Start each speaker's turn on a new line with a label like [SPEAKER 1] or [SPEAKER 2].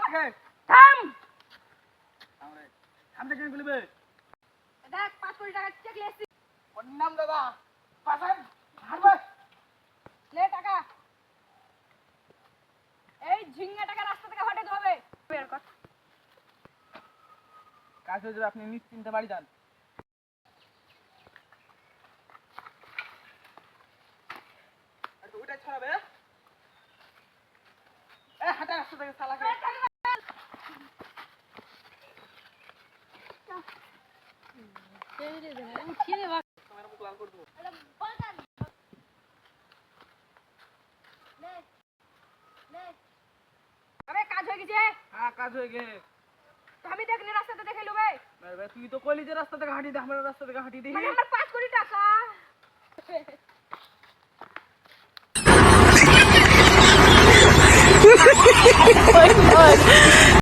[SPEAKER 1] আগে
[SPEAKER 2] থাম
[SPEAKER 1] আমরা সামনে কেন বলবে
[SPEAKER 2] দেখ 5 কোটি টাকা চেক লিয়েছি
[SPEAKER 1] ওর নাম দাদা পাশে হারবে
[SPEAKER 2] লে টাকা এই ঝিঙ্গা টাকা রাস্তা থেকে হটাতে হবে বের কর
[SPEAKER 1] কাজ হয়ে যাবে আপনি নিশ্চিন্তে বাড়ি যান আর ওইটা ছড়াবে হাঁটা রাস্তা থেকে সালাকে
[SPEAKER 2] উঠিয়ে দে বাবা
[SPEAKER 1] তোমার মুখ লাল করে দেবো
[SPEAKER 2] আরে কাজ হয়ে গেছে
[SPEAKER 1] হ্যাঁ কাজ হয়ে গেছে
[SPEAKER 2] তো আমি দেখলি রাস্তাতে দেখে লুবে
[SPEAKER 1] তুই তো কইলি যে রাস্তা থেকে হাঁটি দে আমরা রাস্তা থেকে হাঁটি দিই
[SPEAKER 2] মানে আমার 5 কোটি টাকা